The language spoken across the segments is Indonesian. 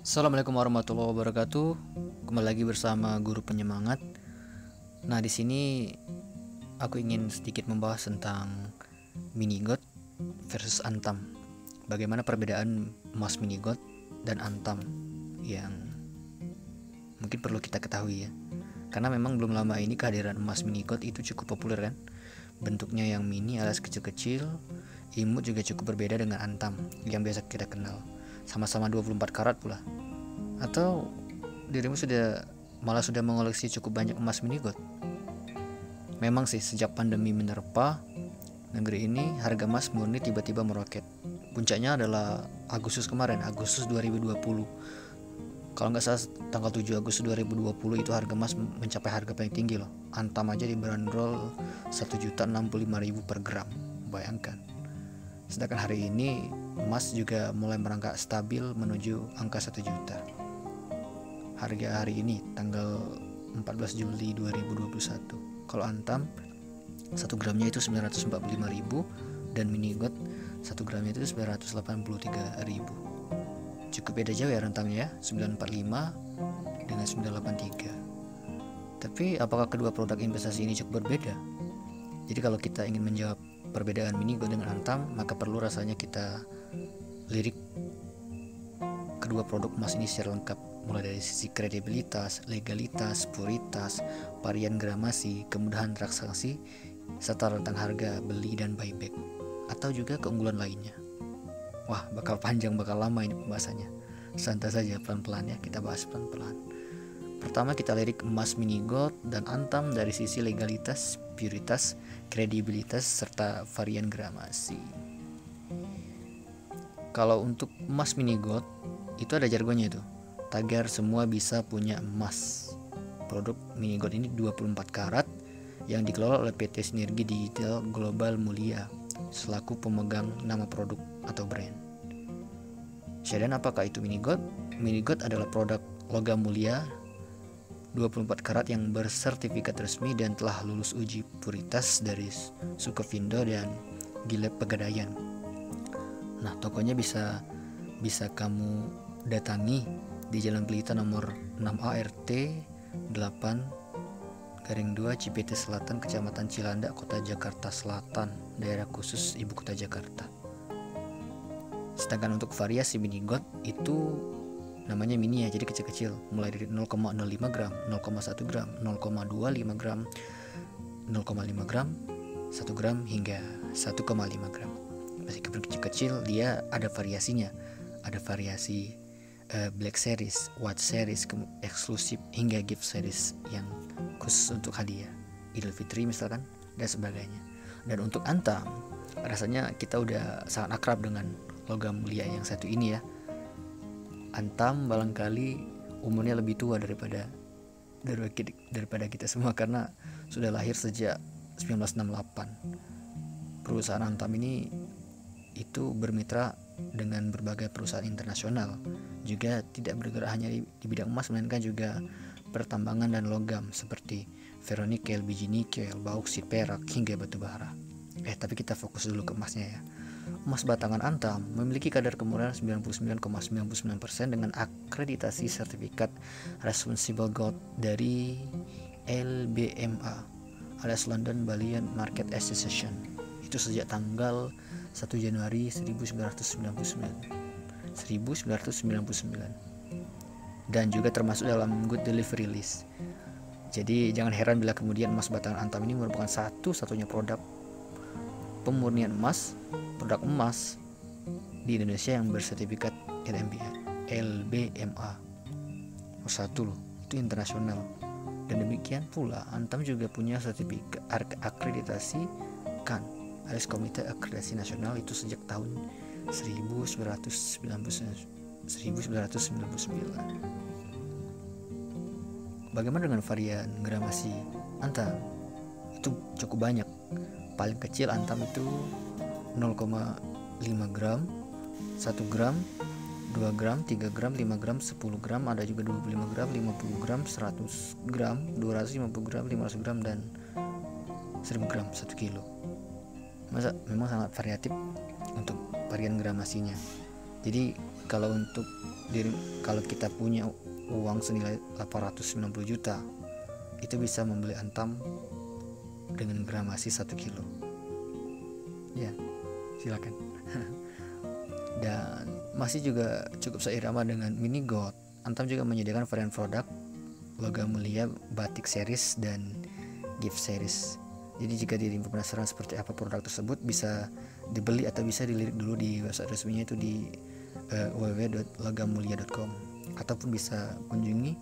Assalamualaikum warahmatullahi wabarakatuh. Kembali lagi bersama Guru Penyemangat. Nah, di sini aku ingin sedikit membahas tentang mini gold versus antam. Bagaimana perbedaan emas mini gold dan antam yang mungkin perlu kita ketahui ya. Karena memang belum lama ini kehadiran emas mini gold itu cukup populer kan. Bentuknya yang mini alias kecil-kecil, imut juga cukup berbeda dengan antam yang biasa kita kenal. Sama-sama 24 karat pula. Atau dirimu malah sudah mengoleksi cukup banyak emas mini gold? Memang sih sejak pandemi menerpa negeri ini, harga emas murni tiba-tiba meroket. Puncaknya adalah Agustus kemarin, Agustus 2020. Kalau nggak salah tanggal 7 Agustus 2020 itu harga emas mencapai harga paling tinggi loh. Antam aja dibanderol 1.065.000 per gram. Bayangkan. Sedangkan hari ini emas juga mulai merangkak stabil menuju angka 1 juta. Harga hari ini tanggal 14 Juli 2021. Kalau antam 1 gramnya itu 945.000 dan mini gold 1 gramnya itu 983.000. Cukup beda jauh ya rentangnya ya, 945 dengan 983. Tapi apakah kedua produk investasi ini cukup berbeda? Jadi kalau kita ingin menjawab perbedaan mini gold dengan antam, maka perlu rasanya kita lirik kedua produk emas ini secara lengkap, mulai dari sisi kredibilitas, legalitas, puritas, varian gramasi, kemudahan transaksi, serta rentang harga beli dan buyback, atau juga keunggulan lainnya. Wah, bakal panjang, bakal lama ini pembahasannya. Santai saja, pelan-pelan ya, kita bahas pelan-pelan. Pertama kita lirik emas mini gold dan antam dari sisi legalitas, puritas, kredibilitas, serta varian gramasi. Kalau untuk emas mini gold itu ada jargonnya itu, tagar semua bisa punya emas. Produk mini gold ini 24 karat yang dikelola oleh PT Sinergi Digital Global Mulia selaku pemegang nama produk atau brand. Dan apakah itu mini gold? Mini gold adalah produk logam mulia 24 karat yang bersertifikat resmi dan telah lulus uji puritas dari Sukovindo dan Gileb Pegadaian. Nah, tokonya bisa kamu datangi di Jalan Pelita nomor 6A RT 8/2 Cipete Selatan, Kecamatan Cilandak, Kota Jakarta Selatan, daerah khusus Ibu Kota Jakarta. Sedangkan untuk variasi mini gold itu namanya mini ya, jadi kecil-kecil, mulai dari 0,05 gram, 0,1 gram, 0,25 gram, 0,5 gram, 1 gram hingga 1,5 gram. Meskipun kecil-kecil, dia ada variasinya. Ada variasi Black Series, White Series, eksklusif hingga gift series yang khusus untuk hadiah Idul Fitri misalkan dan sebagainya. Dan untuk antam, rasanya kita udah sangat akrab dengan logam mulia yang satu ini ya. Antam barangkali umurnya lebih tua daripada kita semua karena sudah lahir sejak 1968. Perusahaan Antam ini itu bermitra dengan berbagai perusahaan internasional, juga tidak bergerak hanya di bidang emas melainkan juga pertambangan dan logam seperti ferronikel, biji nikel, bauksit, perak hingga batu bara. Tapi kita fokus dulu ke emasnya ya. Emas batangan Antam memiliki kadar kemurnian 99,99% dengan akreditasi sertifikat Responsible Gold dari LBMA alias London Bullion Market Association. Itu sejak tanggal 1 Januari 1999 dan juga termasuk dalam Good Delivery List. Jadi jangan heran bila kemudian emas batangan Antam ini merupakan satu-satunya produk pemurnian emas, produk emas di Indonesia yang bersertifikat LBMA. Satu loh, itu internasional. Dan demikian pula Antam juga punya sertifikat akreditasi CAN alias Komite Akreditasi Nasional itu sejak tahun 1999. Bagaimana dengan varian gramasi Antam? Itu cukup banyak. Paling kecil Antam itu 0,5 gram, 1 gram, 2 gram, 3 gram, 5 gram, 10 gram, ada juga 25 gram, 50 gram, 100 gram, 250 gram, 500 gram, dan 1000 gram 1 kilo. Memang sangat variatif untuk varian gramasinya. Jadi kalau untuk kalau kita punya uang senilai 890 juta, itu bisa membeli Antam dengan gramasi 1 kilo. Ya, silakan. Dan masih juga cukup seirama dengan Mini Gold, Antam juga menyediakan varian produk logam mulia batik series dan gift series. Jadi jika dirimu penasaran seperti apa produk tersebut, bisa dibeli atau bisa dilirik dulu di website resminya itu di www.logammulia.com, ataupun bisa kunjungi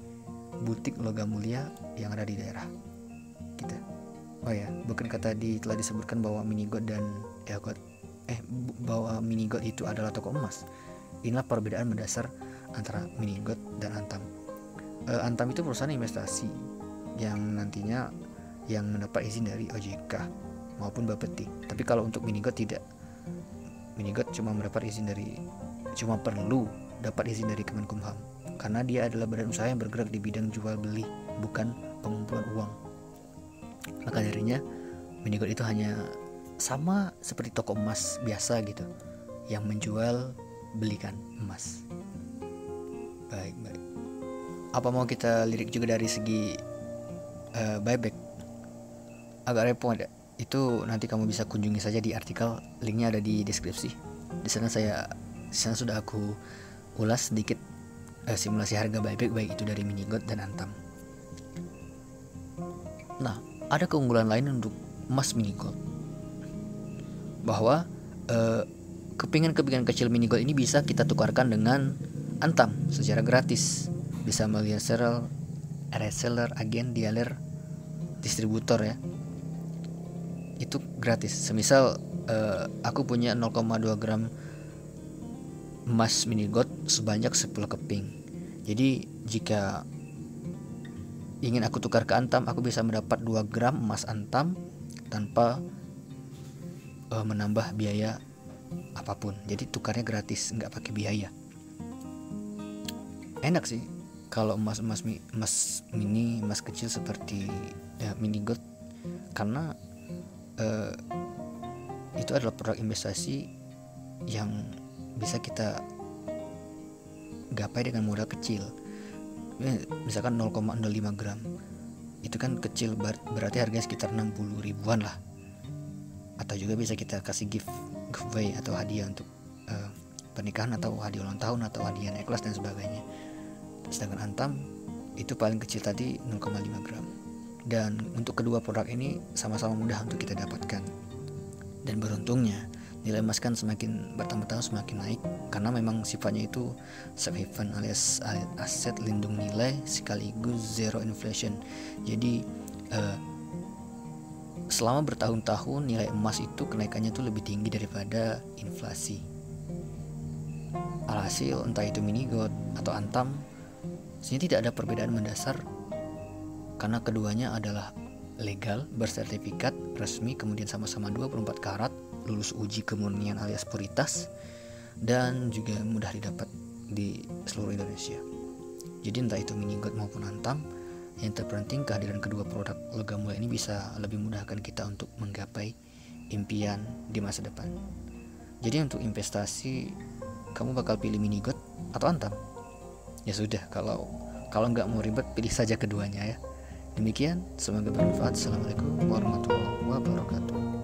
butik logam mulia yang ada di daerah kita. Oh ya, bukankah tadi telah disebutkan bahwa Mini Gold dan bahwa Mini Gold itu adalah toko emas? Inilah perbedaan mendasar antara Mini Gold dan Antam. Antam itu perusahaan investasi yang nantinya yang mendapat izin dari OJK maupun Bapeti. Tapi kalau untuk Mini Gold tidak. Mini Gold cuma perlu dapat izin dari Kemenkumham, karena dia adalah badan usaha yang bergerak di bidang jual beli, bukan pengumpulan uang. Maka darinya Mini Gold itu hanya sama seperti toko emas biasa gitu, yang menjual belikan emas. Baik. Apa mau kita lirik juga dari segi buyback? Agak repot ada. Itu nanti kamu bisa kunjungi saja di artikel, linknya ada di deskripsi. Di sana sudah aku ulas sedikit simulasi harga buyback, baik itu dari Mini Gold dan Antam. Nah, ada keunggulan lain untuk emas Mini Gold, bahwa kepingan-kepingan kecil Mini Gold ini bisa kita tukarkan dengan Antam secara gratis. Bisa melalui reseller, agen, dealer, distributor ya. Itu gratis. Semisal aku punya 0,2 gram emas Mini Gold sebanyak 10 keping. Jadi jika ingin aku tukar ke Antam, aku bisa mendapat 2 gram emas Antam tanpa menambah biaya apapun. Jadi tukarnya gratis, nggak pakai biaya. Enak sih kalau emas kecil seperti Mini Gold, karena itu adalah produk investasi yang bisa kita gapai dengan modal kecil. Misalkan 0,05 gram, itu kan kecil, berarti harganya sekitar 60 ribuan lah. Atau juga bisa kita kasih giveaway atau hadiah untuk pernikahan atau hadiah ulang tahun atau hadiah naik kelas dan sebagainya. Sedangkan Antam itu paling kecil tadi 0,5 gram. Dan untuk kedua produk ini sama-sama mudah untuk kita dapatkan. Dan beruntungnya nilai emas kan semakin bertambah tahun semakin naik, karena memang sifatnya itu safe haven alias aset lindung nilai sekaligus zero inflation. Jadi selama bertahun-tahun nilai emas itu kenaikannya itu lebih tinggi daripada inflasi. Alhasil entah itu Mini Gold atau Antam, sini tidak ada perbedaan mendasar, karena keduanya adalah legal, bersertifikat resmi, kemudian sama-sama 24 karat, lulus uji kemurnian alias puritas, dan juga mudah didapat di seluruh Indonesia. Jadi entah itu Mini Gold maupun Antam, yang terpenting kehadiran kedua produk logam mulia ini bisa lebih memudahkan kita untuk menggapai impian di masa depan. Jadi untuk investasi, kamu bakal pilih Mini Gold atau Antam? Ya sudah, kalau nggak mau ribet, pilih saja keduanya ya. Demikian, semoga bermanfaat. Assalamualaikum warahmatullahi wabarakatuh.